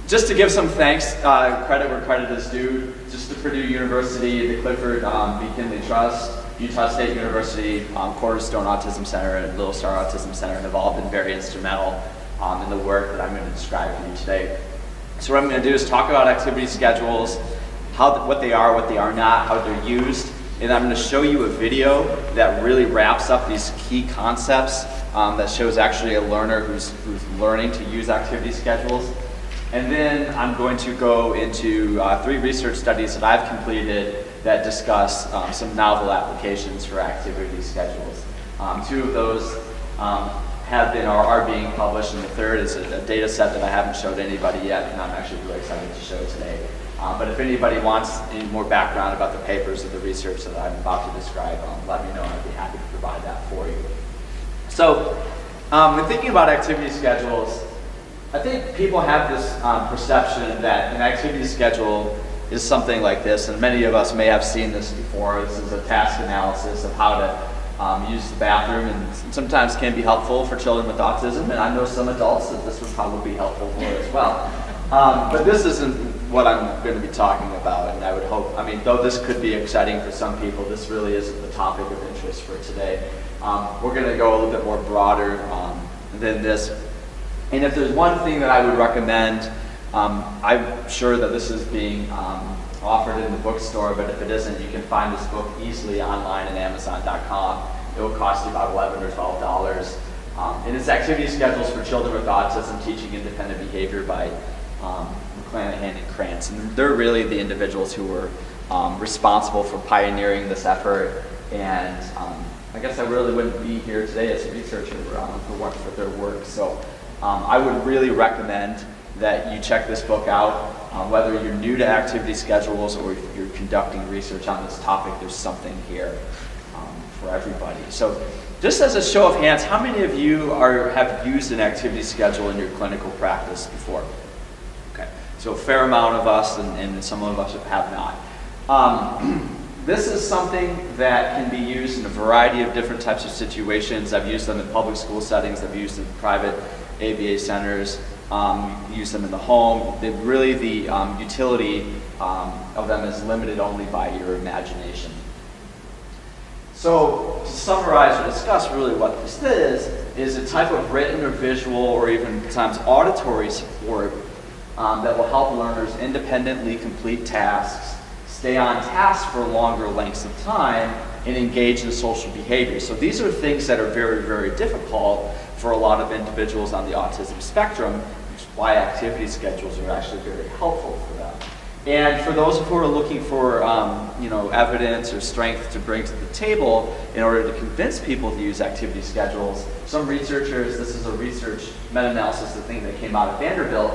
Just to give some thanks, credit where credit is due, just to Purdue University, the Clifford McKinley Trust, Utah State University, Cornerstone Autism Center, and Little Star Autism Center have all been very instrumental in the work that I'm going to describe for you today. So what I'm going to do is talk about activity schedules, what they are not, how they're used, and I'm going to show you a video that really wraps up these key concepts that shows actually a learner who's learning to use activity schedules. And then I'm going to go into 3 research studies that I've completed that discuss some novel applications for activity schedules. 2 of those are being published, and the third is a data set that I haven't showed anybody yet, and I'm actually really excited to show today. But if anybody wants any more background about the papers or the research that I'm about to describe, let me know and I'd be happy to provide that for you. So, when thinking about activity schedules, I think people have this perception that an activity schedule is something like this, and many of us may have seen this before. This is a task analysis of how to use the bathroom, and sometimes can be helpful for children with autism, and I know some adults that this would probably be helpful for as well. But this isn't what I'm going to be talking about, and I would hope, though this could be exciting for some people, this really isn't the topic of interest for today. We're going to go a little bit more broader than this. And if there's one thing that I would recommend, I'm sure that this is being offered in the bookstore, but if it isn't, you can find this book easily online at Amazon.com. It will cost you about $11 or $12. And it's Activity Schedules for Children with Autism, Teaching Independent Behavior by McClanahan and Krantz. And they're really the individuals who were responsible for pioneering this effort. And I guess I really wouldn't be here today as a researcher for their work. So I would really recommend that you check this book out. Whether you're new to activity schedules or if you're conducting research on this topic, there's something here for everybody. So just as a show of hands, how many of you have used an activity schedule in your clinical practice before? Okay, so a fair amount of us, and some of us have not. This is something that can be used in a variety of different types of situations. I've used them in public school settings, I've used them in private ABAI centers, use them in the home. The utility of them is limited only by your imagination. So to summarize or discuss really what this is a type of written or visual or even sometimes auditory support that will help learners independently complete tasks, stay on task for longer lengths of time, and engage in social behavior. So these are things that are very, very difficult for a lot of individuals on the autism spectrum, which is why activity schedules are actually very helpful for them. And for those who are looking for evidence or strength to bring to the table in order to convince people to use activity schedules, some researchers, this is a research meta-analysis, the thing that came out of Vanderbilt,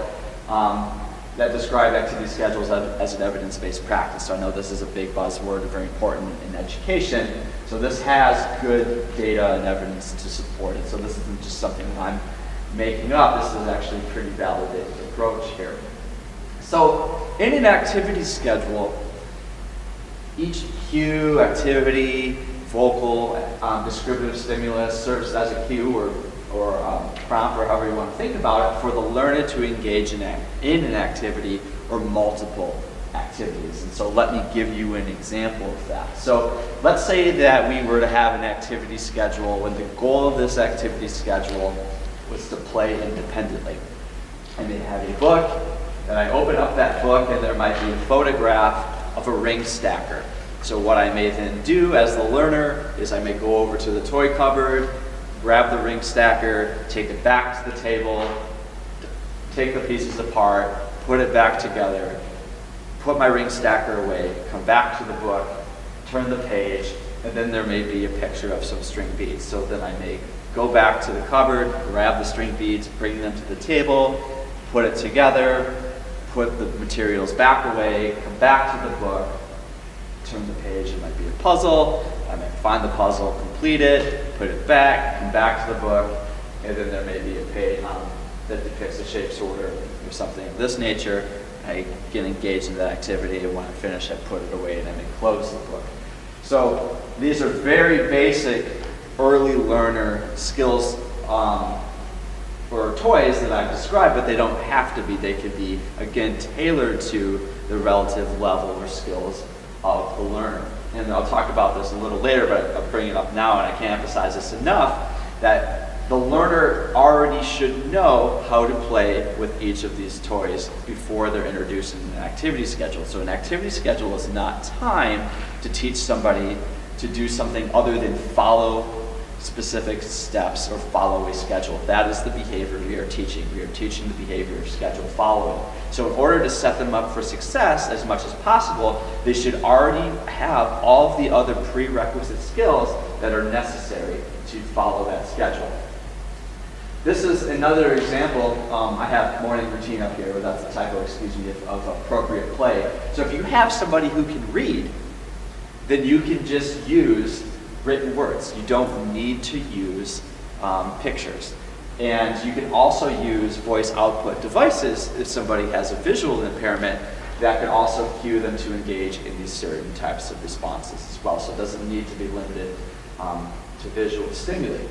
that describe activity schedules as an evidence-based practice. So I know this is a big buzzword, very important in education. So this has good data and evidence to support it. So this isn't just something that I'm making up. This is actually a pretty validated approach here. So in an activity schedule, each cue, activity, vocal, descriptive stimulus serves as a cue or prompt, or however you want to think about it, for the learner to engage in an activity or multiple activities. And so let me give you an example of that. So let's say that we were to have an activity schedule, and the goal of this activity schedule was to play independently. I may have a book, and I open up that book, and there might be a photograph of a ring stacker. So what I may then do as the learner is I may go over to the toy cupboard, grab the ring stacker, take it back to the table, take the pieces apart, put it back together, put my ring stacker away, come back to the book, turn the page, and then there may be a picture of some string beads. So then I may go back to the cupboard, grab the string beads, bring them to the table, put it together, put the materials back away, come back to the book, turn the page. It might be a puzzle. I might find the puzzle, complete it, put it back, come back to the book, and then there may be a page that depicts a shape sorter or something of this nature. I get engaged in that activity, and when I finish, I put it away and I may close the book. So these are very basic early learner skills or toys that I've described, but they don't have to be. They could be, again, tailored to the relative level or skills of the learner. And I'll talk about this a little later, but I'll bring it up now, and I can't emphasize this enough, that the learner already should know how to play with each of these toys before they're introduced in an activity schedule. So an activity schedule is not time to teach somebody to do something other than follow specific steps or follow a schedule. That is the behavior we are teaching. We are teaching the behavior of schedule following. So in order to set them up for success as much as possible, they should already have all of the other prerequisite skills that are necessary to follow that schedule. This is another example. I have morning routine up here, but that's a typo, excuse me, of appropriate play. So if you have somebody who can read, then you can just use written words. You don't need to use pictures. And you can also use voice output devices if somebody has a visual impairment that can also cue them to engage in these certain types of responses as well. So it doesn't need to be limited to visual stimuli.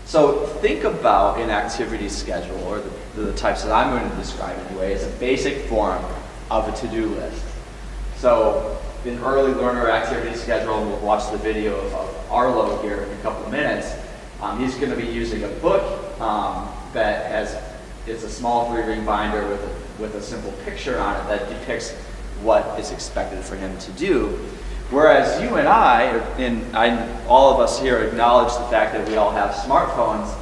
So think about an activity schedule, or the types that I'm going to describe anyway, as a basic form of a to-do list. So in early learner activity schedule, and we'll watch the video of Arlo here in a couple of minutes, he's going to be using a book that it's a small 3-ring binder with a simple picture on it that depicts what is expected for him to do. Whereas you and all of us here acknowledge the fact that we all have smartphones,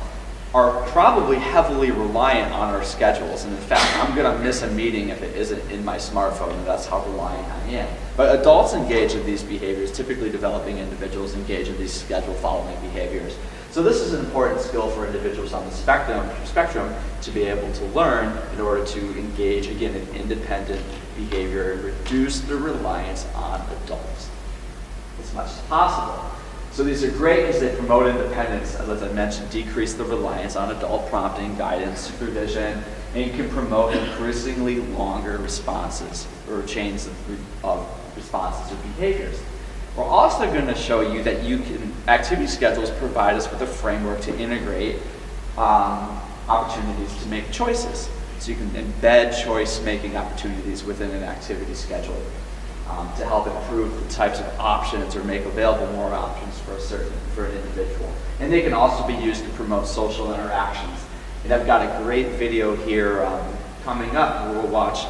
are probably heavily reliant on our schedules. And in fact, I'm going to miss a meeting if it isn't in my smartphone, and that's how reliant I am. But adults engage in these behaviors, typically developing individuals engage in these schedule following behaviors. So this is an important skill for individuals on the spectrum to be able to learn in order to engage, again, in independent behavior and reduce the reliance on adults as much as possible. So these are great because they promote independence, as I mentioned, decrease the reliance on adult prompting, guidance, supervision, and can promote increasingly longer responses or chains of responses or behaviors. We're also going to show you that activity schedules provide us with a framework to integrate opportunities to make choices. So you can embed choice-making opportunities within an activity schedule to help improve the types of options or make available more options for an individual. And they can also be used to promote social interactions. And I've got a great video here coming up where we'll watch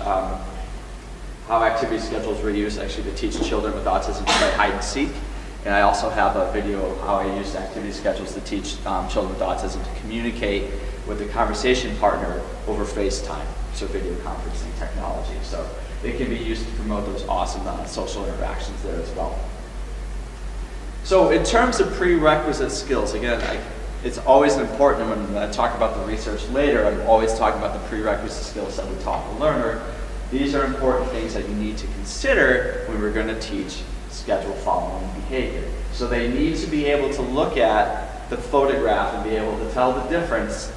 how activity schedules were used actually to teach children with autism to play hide and seek. And I also have a video of how I used activity schedules to teach children with autism to communicate with a conversation partner over FaceTime, so video conferencing technology. So it can be used to promote those awesome social interactions there as well. So in terms of prerequisite skills, again, it's always important when I talk about the research later, I'm always talking about the prerequisite skills that we taught the learner. These are important things that you need to consider when we're going to teach schedule following behavior. So they need to be able to look at the photograph and be able to tell the difference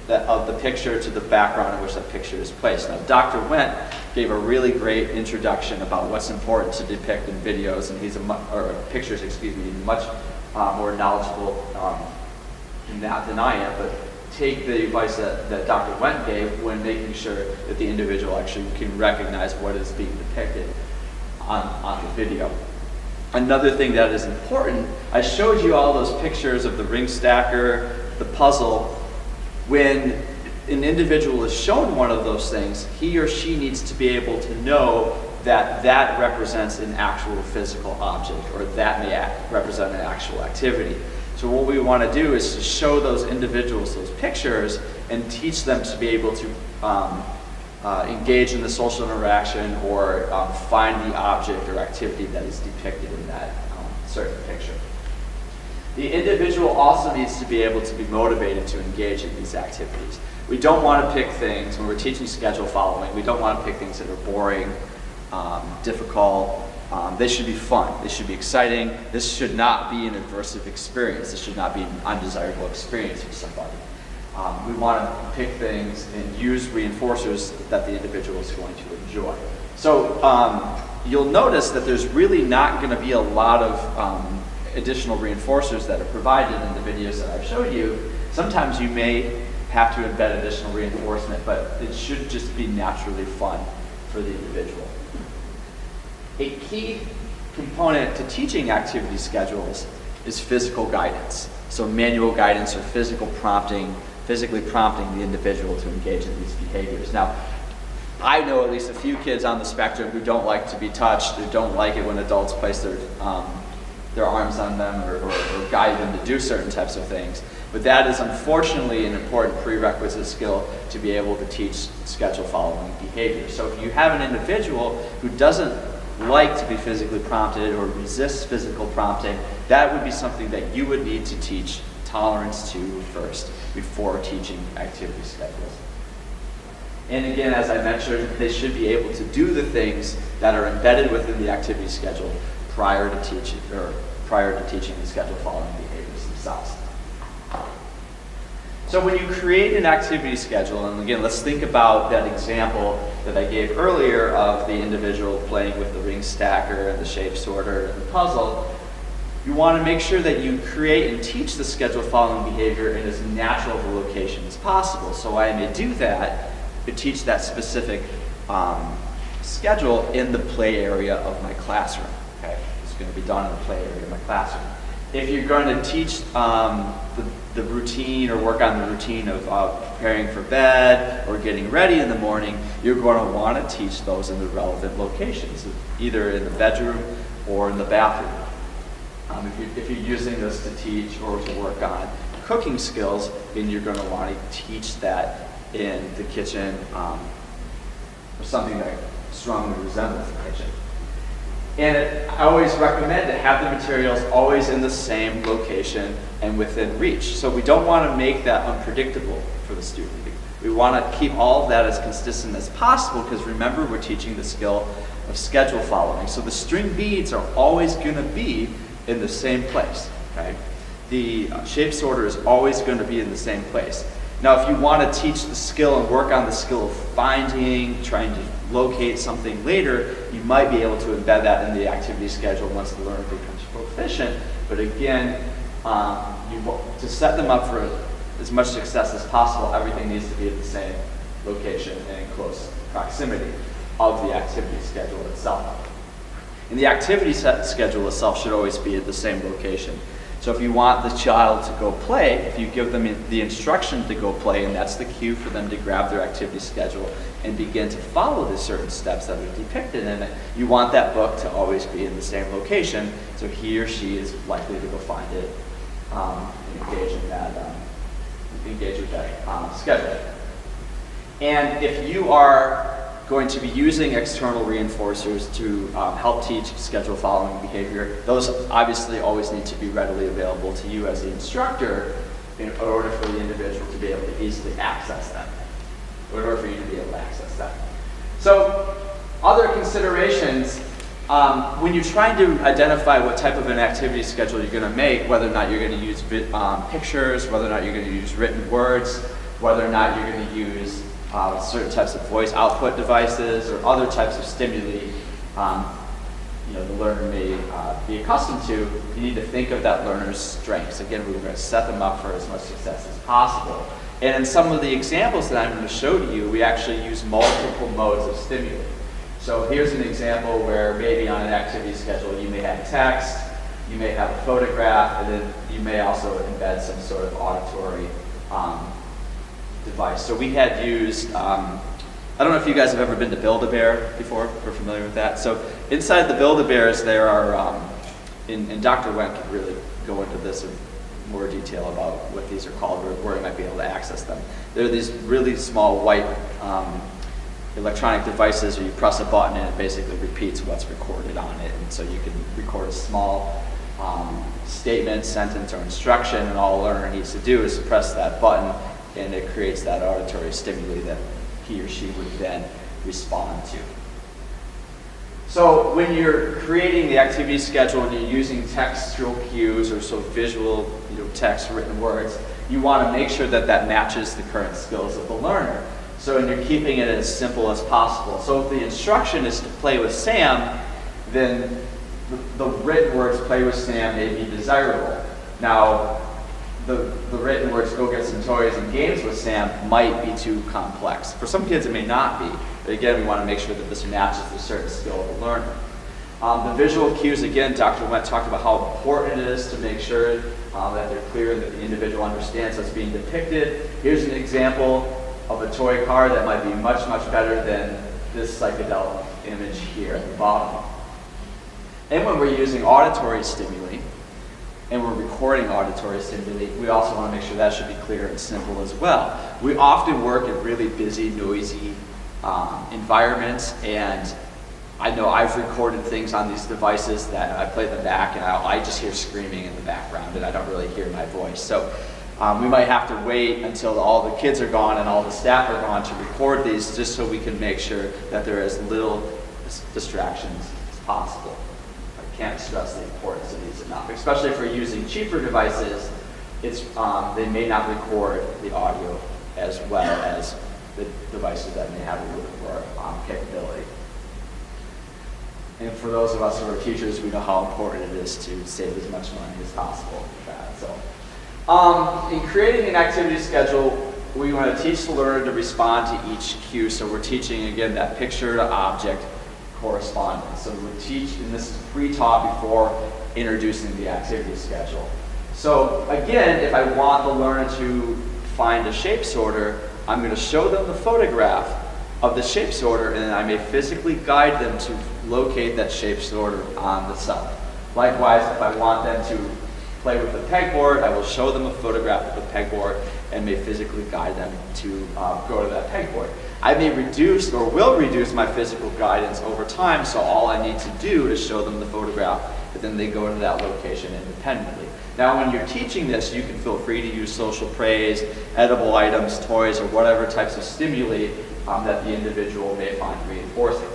of the picture to the background in which that picture is placed. Now, Dr. Wendt gave a really great introduction about what's important to depict in videos, and he's pictures, much more knowledgeable in that than I am. But take the advice that Dr. Wendt gave when making sure that the individual actually can recognize what is being depicted on the video. Another thing that is important, I showed you all those pictures of the ring stacker, the puzzle. When an individual is shown one of those things, he or she needs to be able to know that that represents an actual physical object, or that may represent an actual activity. So what we want to do is to show those individuals those pictures and teach them to be able to engage in the social interaction or find the object or activity that is depicted in that certain picture. The individual also needs to be able to be motivated to engage in these activities. We don't want to pick things, when we're teaching schedule following, we don't want to pick things that are boring, difficult. They should be fun. They should be exciting. This should not be an aversive experience. This should not be an undesirable experience for somebody. We want to pick things and use reinforcers that the individual is going to enjoy. So you'll notice that there's really not going to be a lot of additional reinforcers that are provided in the videos that I've showed you. Sometimes you may have to embed additional reinforcement, but it should just be naturally fun for the individual. A key component to teaching activity schedules is physical guidance. So manual guidance or physical prompting, physically prompting the individual to engage in these behaviors. Now, I know at least a few kids on the spectrum who don't like to be touched, who don't like it when adults place their arms on them or guide them to do certain types of things. But that is unfortunately an important prerequisite skill to be able to teach schedule following behavior. So if you have an individual who doesn't like to be physically prompted or resists physical prompting, that would be something that you would need to teach tolerance to first before teaching activity schedules. And again, as I mentioned, they should be able to do the things that are embedded within the activity schedule prior to teaching the schedule following behaviors themselves. So when you create an activity schedule, and again, let's think about that example that I gave earlier of the individual playing with the ring stacker and the shape sorter and the puzzle, you want to make sure that you create and teach the schedule following behavior in as natural of a location as possible. So I may do that, but teach that specific schedule in the play area of my classroom. Okay, it's going to be done in the play area of my classroom. If you're going to teach the routine or work on the routine of preparing for bed or getting ready in the morning, you're going to want to teach those in the relevant locations, either in the bedroom or in the bathroom. If you're using this to teach or to work on cooking skills, then you're going to want to teach that in the kitchen or something that strongly resembles the kitchen. And I always recommend to have the materials always in the same location and within reach. So we don't want to make that unpredictable for the student. We want to keep all of that as consistent as possible because remember, we're teaching the skill of schedule following. So the string beads are always going to be in the same place. Okay? The shape sorter is always going to be in the same place. Now, if you want to teach the skill and work on the skill of finding, trying to locate something later, you might be able to embed that in the activity schedule once the learner becomes proficient. But again, to set them up for as much success as possible, everything needs to be at the same location and in close proximity of the activity schedule itself. And the activity schedule itself should always be at the same location. So if you want the child to go play, if you give them the instruction to go play, and that's the cue for them to grab their activity schedule and begin to follow the certain steps that are depicted in it, you want that book to always be in the same location, so he or she is likely to go find it and engage with that schedule. And if you are going to be using external reinforcers to help teach schedule following behavior, those obviously always need to be readily available to you as the instructor in order for the individual to be able to easily access them, in order for you to be able to access them. So other considerations, when you're trying to identify what type of an activity schedule you're going to make, whether or not you're going to use pictures, whether or not you're going to use written words, whether or not you're going to use certain types of voice output devices or other types of stimuli the learner may be accustomed to, you need to think of that learner's strengths. Again, we're going to set them up for as much success as possible. And in some of the examples that I'm going to show to you, we actually use multiple modes of stimuli. So here's an example where maybe on an activity schedule you may have text, you may have a photograph, and then you may also embed some sort of auditory device. So we had used, I don't know if you guys have ever been to Build-A-Bear before, or familiar with that. So inside the Build-A-Bears there are, and Dr. Wendt could really go into this in more detail about what these are called, or where you might be able to access them. They're these really small white electronic devices where you press a button and it basically repeats what's recorded on it. And so you can record a small statement, sentence, or instruction, and all a learner needs to do is to press that button, and it creates that auditory stimuli that he or she would then respond to. So when you're creating the activity schedule and you're using textual cues or so visual text, written words, you want to make sure that that matches the current skills of the learner. So and you're keeping it as simple as possible. So if the instruction is to play with Sam, then the written words play with Sam may be desirable. Now, the written words, go get some toys and games with Sam, might be too complex. For some kids it may not be, but again, we want to make sure that this matches the certain skill of the learner. The visual cues, again, Dr. Wendt talked about how important it is to make sure that they're clear, that the individual understands what's being depicted. Here's an example of a toy car that might be much, much better than this psychedelic image here at the bottom. And when we're using auditory stimuli, and we're recording auditory stimuli, we also want to make sure that should be clear and simple as well. We often work in really busy, noisy environments, and I know I've recorded things on these devices that I play them back and I just hear screaming in the background and I don't really hear my voice. So we might have to wait until all the kids are gone and all the staff are gone to record these, just so we can make sure that there are as little distractions as possible. I can't stress the importance of these enough, especially if we're using cheaper devices. They may not record the audio as well as the devices that may have a little bit more capability. And for those of us who are teachers, we know how important it is to save as much money as possible with that. So, in creating an activity schedule, we want to teach the learner to respond to each cue. So we're teaching, again, that picture to object correspondence. So we teach, and this is pre-taught before introducing the activity schedule. So again, if I want the learner to find a shape sorter, I'm going to show them the photograph of the shape sorter, and I may physically guide them to locate that shape sorter on the cell. Likewise, if I want them to play with the pegboard, I will show them a photograph of the pegboard and may physically guide them to go to that pegboard. I may reduce or will reduce my physical guidance over time, so all I need to do is show them the photograph, but then they go to that location independently. Now, when you're teaching this, you can feel free to use social praise, edible items, toys, or whatever types of stimuli that the individual may find reinforcing.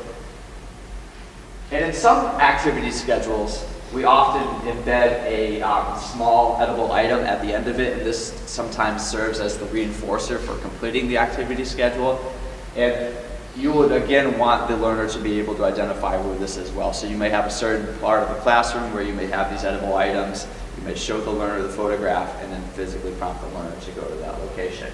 And in some activity schedules, we often embed a small edible item at the end of it, and this sometimes serves as the reinforcer for completing the activity schedule. And you would, again, want the learner to be able to identify where this is well. So you may have a certain part of the classroom where you may have these edible items. You may show the learner the photograph and then physically prompt the learner to go to that location.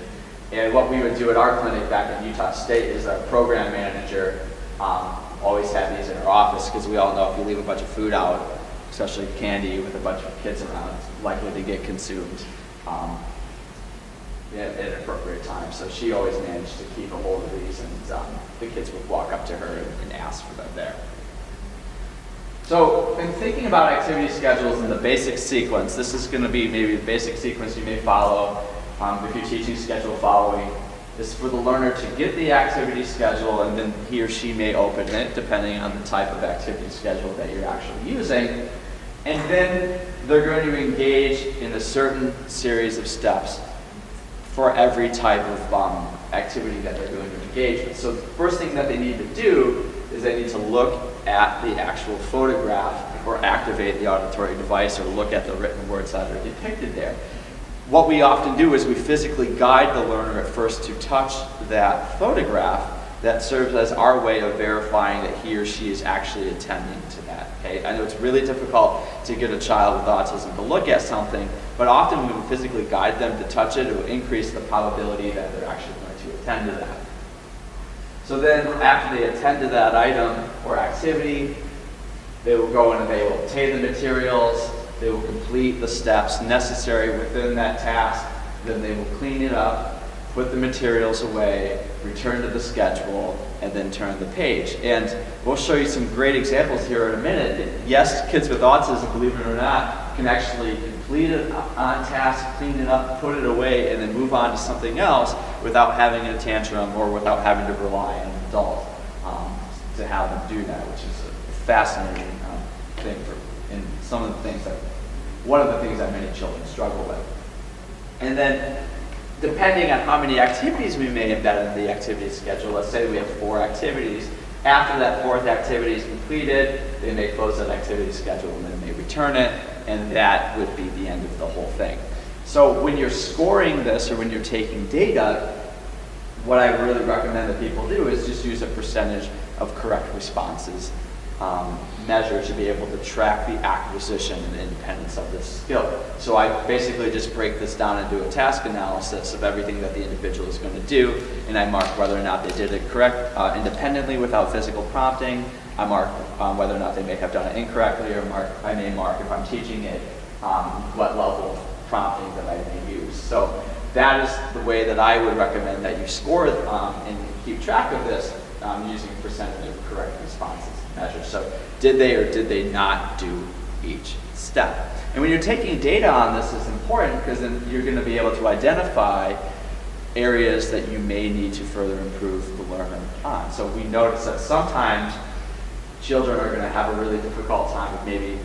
And what we would do at our clinic back in Utah State is our program manager always had these in our office, because we all know if you leave a bunch of food out, especially candy with a bunch of kids around, it's likely to get consumed at an appropriate time. So she always managed to keep a hold of these, and the kids would walk up to her and ask for them there. So in thinking about activity schedules in the basic sequence, this is going to be maybe the basic sequence you may follow if you're teaching schedule following, is for the learner to get the activity schedule, and then he or she may open it depending on the type of activity schedule that you're actually using. And then they're going to engage in a certain series of steps for every type of activity that they're going to engage with. So the first thing that they need to do is they need to look at the actual photograph or activate the auditory device or look at the written words that are depicted there. What we often do is we physically guide the learner at first to touch that photograph. That serves as our way of verifying that he or she is actually attending to that. Okay? I know it's really difficult to get a child with autism to look at something, but often when we physically guide them to touch it, it will increase the probability that they're actually going to attend to that. So then after they attend to that item or activity, they will go in and they will obtain the materials, they will complete the steps necessary within that task, then they will clean it up, put the materials away, return to the schedule, and then turn the page. And we'll show you some great examples here in a minute. Yes, kids with autism, believe it or not, can actually complete it on task, clean it up, put it away, and then move on to something else without having a tantrum or without having to rely on an adult to have them do that, which is a fascinating thing and some of the things that, one of the things that many children struggle with. And then depending on how many activities we may embed in the activity schedule, let's say we have 4 activities. After that 4th activity is completed, they may close that activity schedule and then they return it, and that would be the end of the whole thing. So when you're scoring this or when you're taking data, what I really recommend that people do is just use a percentage of correct responses measure to be able to track the acquisition and independence of this skill. So I basically just break this down and do a task analysis of everything that the individual is going to do, and I mark whether or not they did it correct independently without physical prompting. I mark whether or not they may have done it incorrectly, or I may mark if I'm teaching it what level of prompting that I may use. So that is the way that I would recommend that you score and keep track of this using percentage of correct responses measure. So did they or did they not do each step? And when you're taking data on this, it's important because then you're going to be able to identify areas that you may need to further improve the learner on. So we notice that sometimes children are going to have a really difficult time with maybe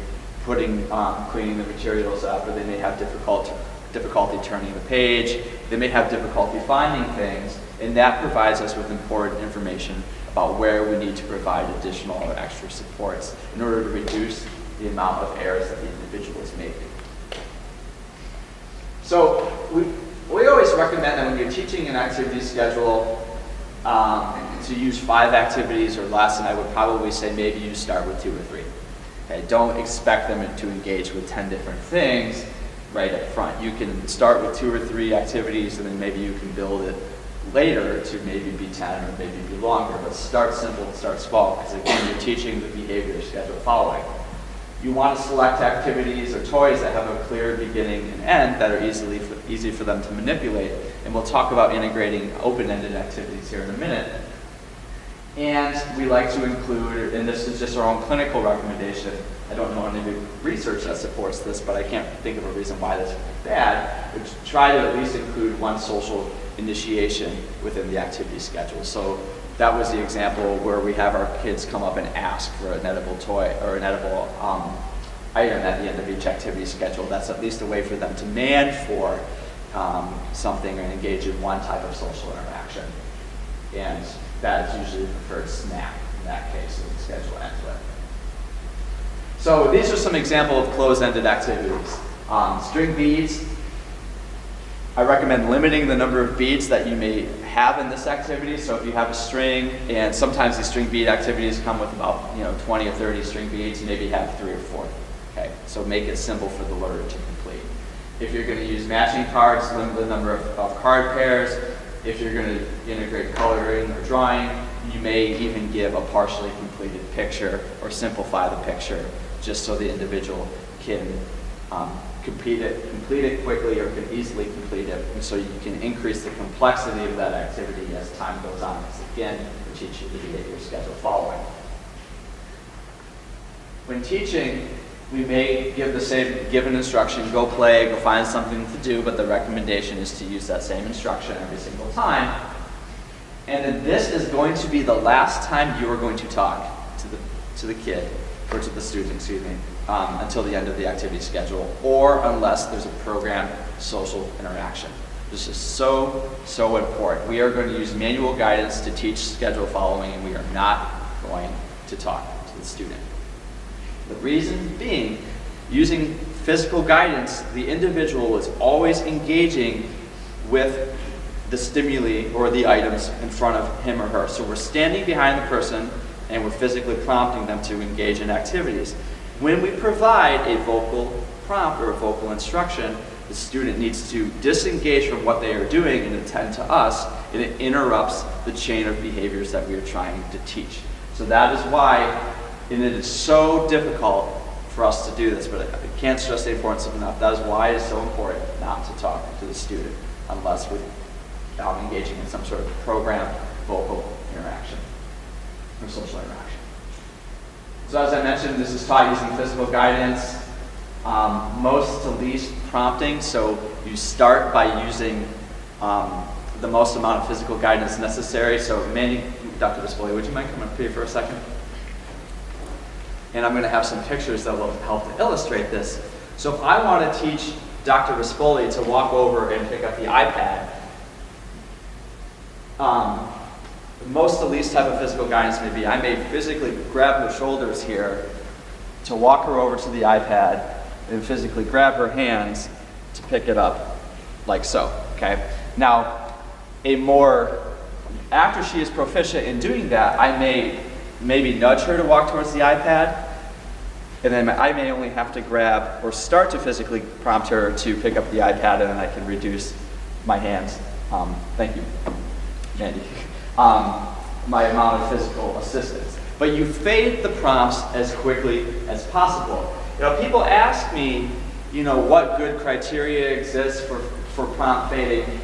cleaning the materials up, or they may have difficulty turning the page, they may have difficulty finding things, and that provides us with important information about where we need to provide additional or extra supports in order to reduce the amount of errors that the individual is making. So we always recommend that when you're teaching an activity schedule to use 5 activities or less, and I would probably say maybe you start with 2 or 3. Okay, don't expect them to engage with 10 different things right up front. You can start with 2 or 3 activities, and then maybe you can build it later to maybe be 10 or maybe be longer, but start simple and start small, because again, you're teaching the behavior schedule following. You want to select activities or toys that have a clear beginning and end that are easy for them to manipulate, and we'll talk about integrating open-ended activities here in a minute. And we like to include, and this is just our own clinical recommendation, I don't know any research that supports this, but I can't think of a reason why this would be bad, but try to at least include one social initiation within the activity schedule. So that was the example where we have our kids come up and ask for an edible toy or an edible item at the end of each activity schedule. That's at least a way for them to demand for something and engage in one type of social interaction. And that is usually the preferred snack in that case, so the schedule ends with. So these are some examples of closed-ended activities. String beads. I recommend limiting the number of beads that you may have in this activity. So if you have a string, and sometimes these string bead activities come with about 20 or 30 string beads, maybe have 3 or 4. Okay, so make it simple for the learner to complete. If you're going to use matching cards, limit the number of card pairs. If you're going to integrate coloring or drawing, you may even give a partially completed picture or simplify the picture just so the individual can complete it quickly or can easily complete it, and so you can increase the complexity of that activity as time goes on, because again, we teach you the behavior schedule following. When teaching, we may give the same given instruction, go play, go find something to do, but the recommendation is to use that same instruction every single time. And then this is going to be the last time you are going to talk to the kid, or to the student, excuse me, until the end of the activity schedule, or unless there's a programmed social interaction. This is so, so important. We are going to use manual guidance to teach schedule following, and we are not going to talk to the student. The reason being, using physical guidance, the individual is always engaging with the stimuli or the items in front of him or her. So we're standing behind the person and we're physically prompting them to engage in activities. When we provide a vocal prompt or a vocal instruction, the student needs to disengage from what they are doing and attend to us, and it interrupts the chain of behaviors that we are trying to teach. So that is why, and it is so difficult for us to do this, but I can't stress the importance of enough. That is why it is so important not to talk to the student unless we're engaging in some sort of programmed vocal interaction or social interaction. So as I mentioned, this is taught using physical guidance, most to least prompting. So you start by using the most amount of physical guidance necessary. So Dr. Vespoli, would you mind coming up here for a second? And I'm going to have some pictures that will help to illustrate this. So if I want to teach Dr. Vespoli to walk over and pick up the iPad, the most to least type of physical guidance may be I may physically grab her shoulders here to walk her over to the iPad and physically grab her hands to pick it up like so, okay? Now, after she is proficient in doing that, I may maybe nudge her to walk towards the iPad, and then I may only have to grab or start to physically prompt her to pick up the iPad, and then I can reduce my hands. Thank you, Mandy. My amount of physical assistance. But you fade the prompts as quickly as possible. People ask me, what good criteria exists for prompt fading.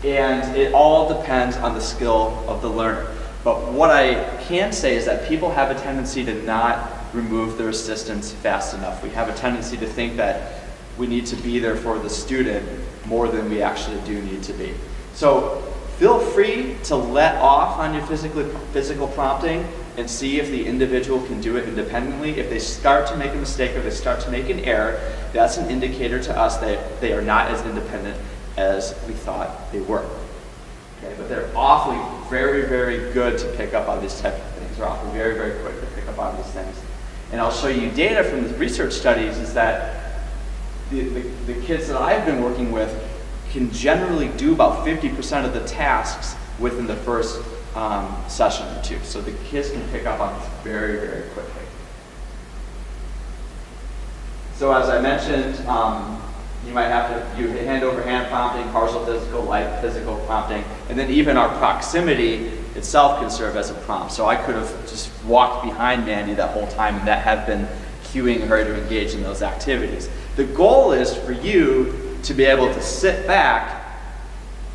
And it all depends on the skill of the learner. But what I can say is that people have a tendency to not remove their assistance fast enough. We have a tendency to think that we need to be there for the student more than we actually do need to be. So feel free to let off on your physical prompting and see if the individual can do it independently. If they start to make a mistake or they start to make an error, that's an indicator to us that they are not as independent as we thought they were. Okay, but they're awfully very, very good to pick up on these type of things. They're awfully very, very quick to pick up on these things. And I'll show you data from the research studies is that the kids that I've been working with can generally do about 50% of the tasks within the first session or two. So the kids can pick up on this very, very quickly. So as I mentioned, you might have to do hand-over-hand prompting, partial physical, light physical prompting, and then even our proximity itself can serve as a prompt. So I could have just walked behind Mandy that whole time and that had been cueing her to engage in those activities. The goal is for you to be able to sit back,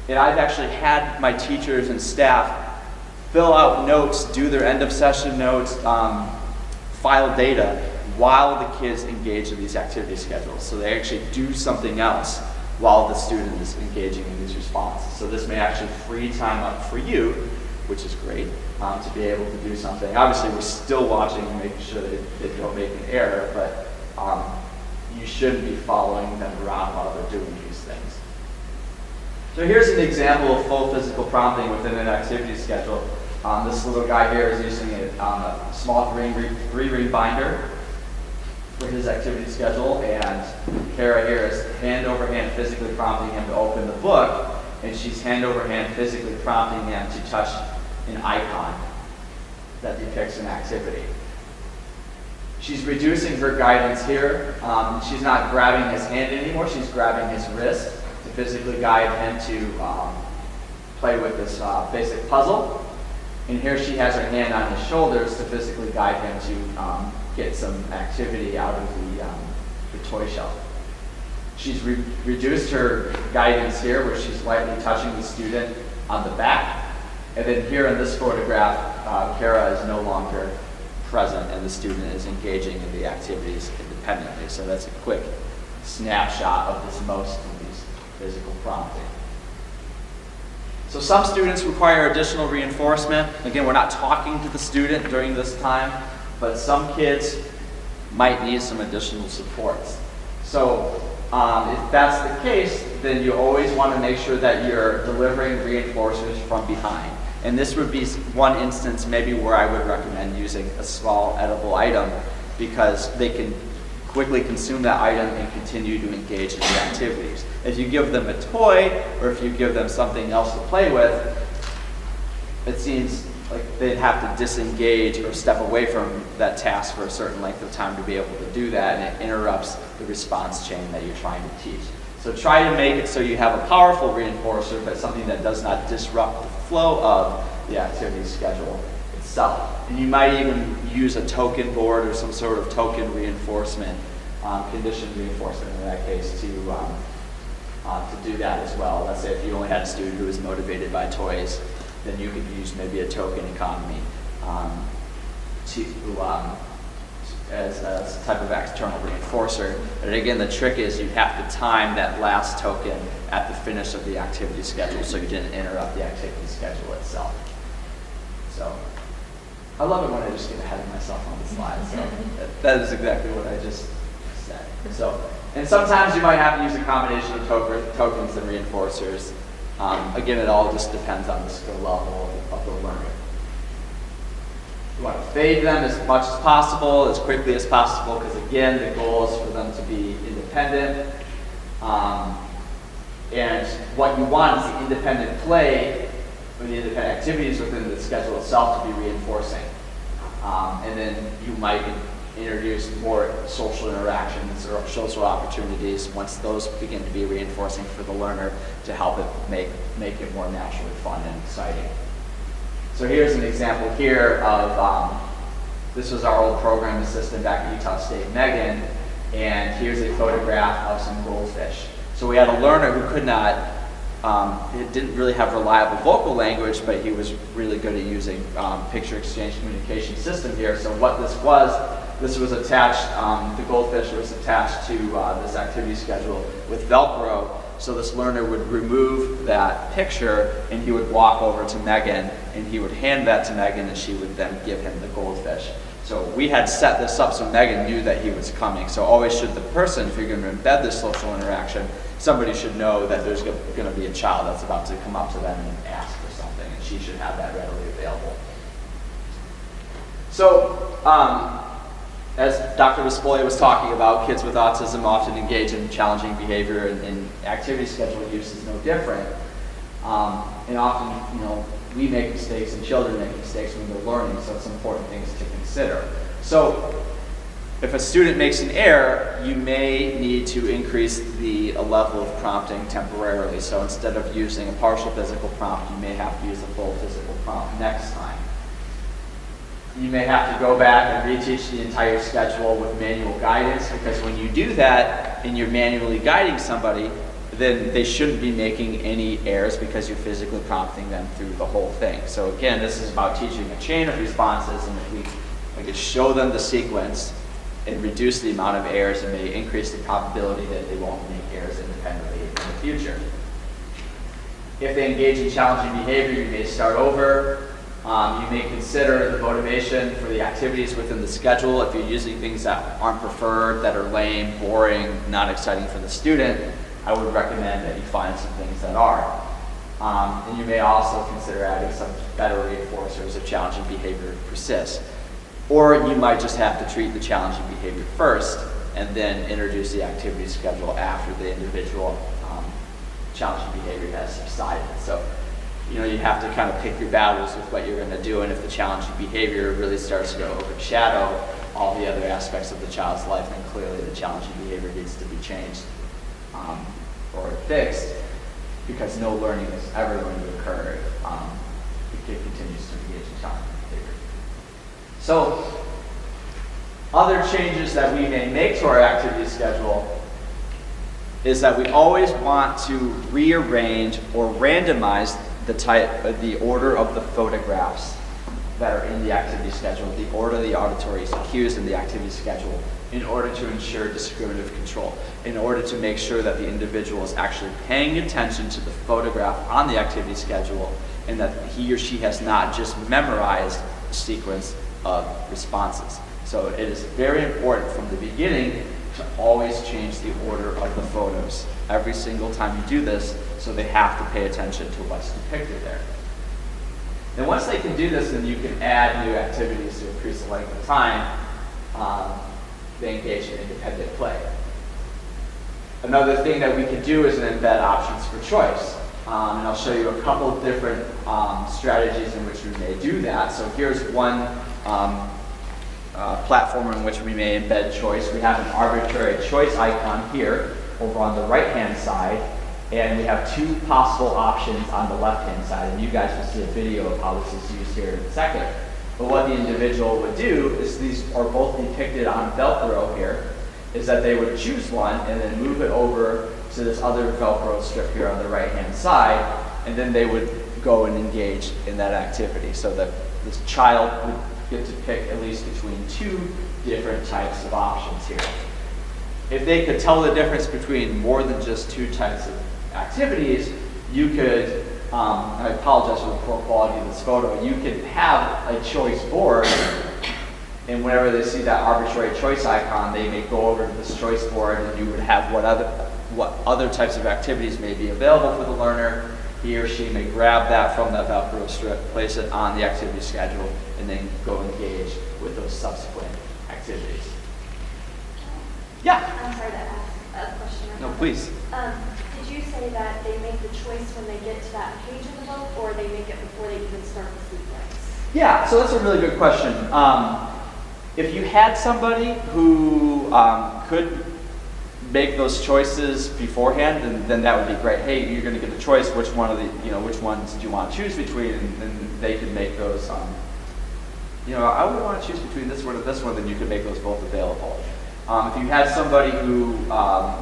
and I've actually had my teachers and staff fill out notes, do their end of session notes, file data, while the kids engage in these activity schedules. So they actually do something else while the student is engaging in these responses. So this may actually free time up for you, which is great, to be able to do something. Obviously, we're still watching and making sure that they don't make an error, but you shouldn't be following them around while they're doing these things. So here's an example of full physical prompting within an activity schedule. This little guy here is using a small three-ring binder for his activity schedule, and Kara here is hand-over-hand physically prompting him to open the book, and she's hand-over-hand physically prompting him to touch an icon that depicts an activity. She's reducing her guidance here. She's not grabbing his hand anymore, she's grabbing his wrist to physically guide him to play with this basic puzzle. And here she has her hand on his shoulders to physically guide him to get some activity out of the toy shelf. She's reduced her guidance here where she's lightly touching the student on the back. And then here in this photograph, Kara is no longer present and the student is engaging in the activities independently. So that's a quick snapshot of this most of these physical prompting. So some students require additional reinforcement. Again, we're not talking to the student during this time, but some kids might need some additional supports. So if that's the case, then you always want to make sure that you're delivering reinforcers from behind. And this would be one instance maybe where I would recommend using a small edible item because they can quickly consume that item and continue to engage in the activities. If you give them a toy or if you give them something else to play with, it seems like they'd have to disengage or step away from that task for a certain length of time to be able to do that, and it interrupts the response chain that you're trying to teach. So try to make it so you have a powerful reinforcer, but something that does not disrupt the flow of the activity schedule itself. And you might even use a token board or some sort of token reinforcement, conditioned reinforcement in that case, to do that as well. Let's say if you only had a student who was motivated by toys, then you could use maybe a token economy as a type of external reinforcer. But again, the trick is you have to time that last token at the finish of the activity schedule so you didn't interrupt the activity schedule itself. So I love it when I just get ahead of myself on the slide. So that is exactly what I just said. So, and sometimes you might have to use a combination of tokens and reinforcers. Again, it all just depends on the skill level of the learner. You want to fade them as much as possible, as quickly as possible, because again, the goal is for them to be independent. And what you want is the independent play or the independent activities within the schedule itself to be reinforcing. And then you might introduce more social interactions or social opportunities once those begin to be reinforcing for the learner to help it make it more naturally fun and exciting. So here's an example here of, this was our old program assistant back at Utah State, Megan, and here's a photograph of some goldfish. So we had a learner who could not, didn't really have reliable vocal language, but he was really good at using picture exchange communication system here. So what this was attached, the goldfish was attached to this activity schedule with Velcro. So this learner would remove that picture and he would walk over to Megan and he would hand that to Megan and she would then give him the goldfish. So we had set this up so Megan knew that he was coming. So always should the person, if you're going to embed this social interaction, somebody should know that there's going to be a child that's about to come up to them and ask for something, and she should have that readily available. So, as Dr. Vespolia was talking about, kids with autism often engage in challenging behavior, and activity schedule use is no different. And often, we make mistakes and children make mistakes when they're learning, so it's important things to consider. So, if a student makes an error, you may need to increase the level of prompting temporarily. So instead of using a partial physical prompt, you may have to use a full physical prompt next time. You may have to go back and reteach the entire schedule with manual guidance, because when you do that and you're manually guiding somebody, then they shouldn't be making any errors because you're physically prompting them through the whole thing. So again, this is about teaching a chain of responses, and if we could show them the sequence and reduce the amount of errors, and may increase the probability that they won't make errors independently in the future. If they engage in challenging behavior, you may start over. You may consider the motivation for the activities within the schedule. If you're using things that aren't preferred, that are lame, boring, not exciting for the student, I would recommend that you find some things that are. And you may also consider adding some better reinforcers if challenging behavior persists. Or you might just have to treat the challenging behavior first and then introduce the activity schedule after the individual challenging behavior has subsided. So, you have to kind of pick your battles with what you're going to do, and if the challenging behavior really starts to overshadow all the other aspects of the child's life, then clearly the challenging behavior needs to be changed or fixed, because no learning is ever going to occur if the kid continues to engage in challenging behavior. So, other changes that we may make to our activity schedule is that we always want to rearrange or randomize the order of the photographs that are in the activity schedule, the order of the auditory cues in the activity schedule, in order to ensure discriminative control, in order to make sure that the individual is actually paying attention to the photograph on the activity schedule, and that he or she has not just memorized a sequence of responses. So it is very important from the beginning to always change the order of the photos every single time you do this, so they have to pay attention to what's depicted there. And once they can do this, then you can add new activities to increase the length of time they engage in independent play. Another thing that we can do is embed options for choice. And I'll show you a couple of different strategies in which we may do that. So here's one platform in which we may embed choice. We have an arbitrary choice icon here over on the right-hand side, and we have two possible options on the left-hand side, and you guys will see a video of how this is used here in a second. But what the individual would do is, these are both depicted on Velcro here, is that they would choose one and then move it over to this other Velcro strip here on the right-hand side, and then they would go and engage in that activity, so that this child would get to pick at least between two different types of options here. If they could tell the difference between more than just two types of activities, you could, I apologize for the poor quality of this photo, you could have a choice board, and whenever they see that arbitrary choice icon, they may go over to this choice board, and you would have what other types of activities may be available for the learner. He or she may grab that from that Velcro strip, place it on the activity schedule, and then go engage with those subsequent activities. Yeah? I'm sorry to ask. question. No, please. Did you say that they make the choice when they get to that page in the book, or they make it before they even start the sequence? Yeah, so that's a really good question. If you had somebody who could make those choices beforehand, then that would be great. Hey, you're going to get the choice. Which one of the, which ones do you want to choose between? And then they could make those. I would want to choose between this one and this one. Then you could make those both available. If you had somebody who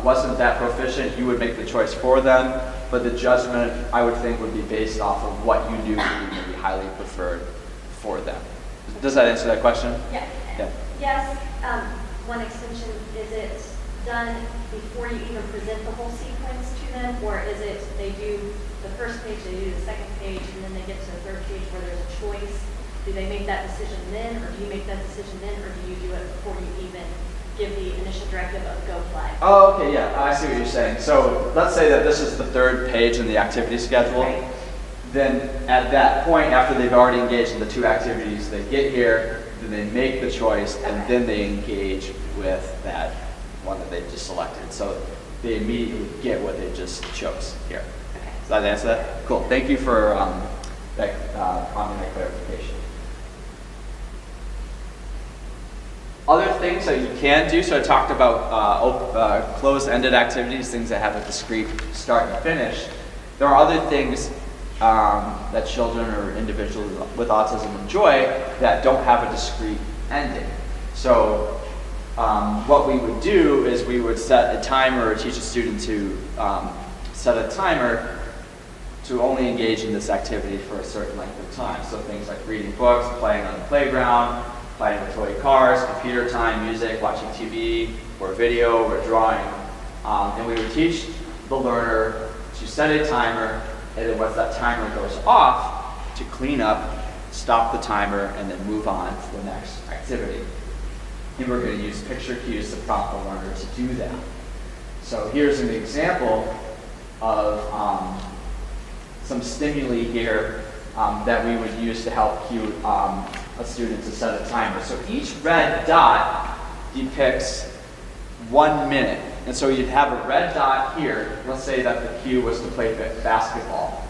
wasn't that proficient, you would make the choice for them. But the judgment, I would think, would be based off of what you knew would be maybe highly preferred for them. Does that answer that question? Yeah. Yes. One extension, is it done before you even present the whole sequence to them, or is it they do the first page, they do the second page, and then they get to the third page where there's a choice? Do they make that decision then, or do you make that decision then, or do you do it before you even give the initial directive of go flag? Oh, okay, yeah, I see what you're saying. So let's say that this is the third page in the activity schedule. Right. Then at that point, after they've already engaged in the two activities, they get here, then they make the choice, and then they engage with that one that they just selected. So they immediately get what they just chose here. Okay. Does that answer that? Cool. Thank you for that clarification. Other things that you can do, so I talked about closed-ended activities, things that have a discrete start and finish. There are other things that children or individuals with autism enjoy that don't have a discrete ending. So what we would do is we would set a timer or teach a student to set a timer to only engage in this activity for a certain length of time. So things like reading books, playing on the playground, playing with toy cars, computer time, music, watching TV, or video, or drawing. And we would teach the learner to set a timer, and then once that timer goes off, to clean up, stop the timer, and then move on to the next activity. And we're going to use picture cues to prompt the learner to do that. So here's an example of some stimuli here that we would use to help cue a student to set a timer. So each red dot depicts 1 minute. And so you'd have a red dot here. Let's say that the cue was to play basketball.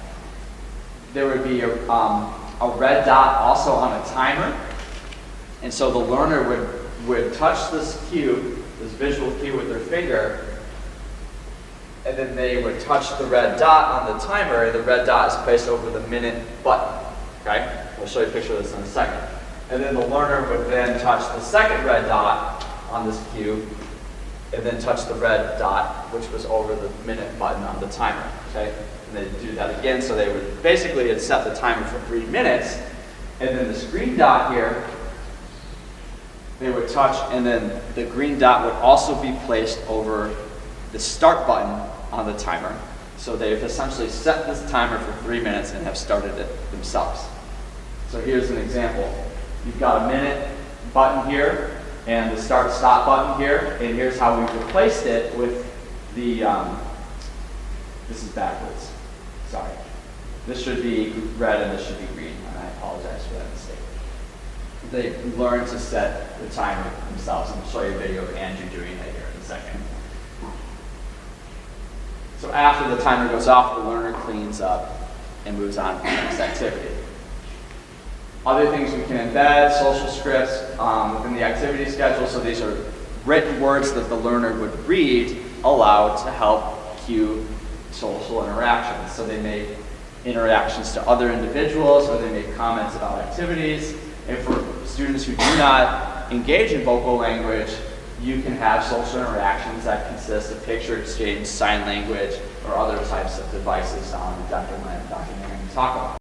There would be a red dot also on a timer. And so the learner would touch this cue, this visual cue with their finger, and then they would touch the red dot on the timer, and the red dot is placed over the minute button. Okay? We'll show you a picture of this in a second. And then the learner would then touch the second red dot on this cue, and then touch the red dot, which was over the minute button on the timer. Okay? And they'd do that again, so they would basically had set the timer for 3 minutes, and then this green dot here, they would touch, and then the green dot would also be placed over the start button on the timer. So they've essentially set this timer for 3 minutes and have started it themselves. So here's an example. You've got a minute button here and the start-stop button here, and here's how we replaced it with the, this is backwards, sorry. This should be red and this should be green, and I apologize for that mistake. They learn to set the timer themselves, and I'll show you a video of Andrew doing it here in a second. So after the timer goes off, the learner cleans up and moves on to the next activity. Other things we can embed, social scripts within the activity schedule. So these are written words that the learner would read aloud to help cue social interactions. So they make interactions to other individuals, or they make comments about activities. And for students who do not engage in vocal language, you can have social interactions that consist of picture exchange, sign language, or other types of devices Dr. Lang and Dr. Manning talk about.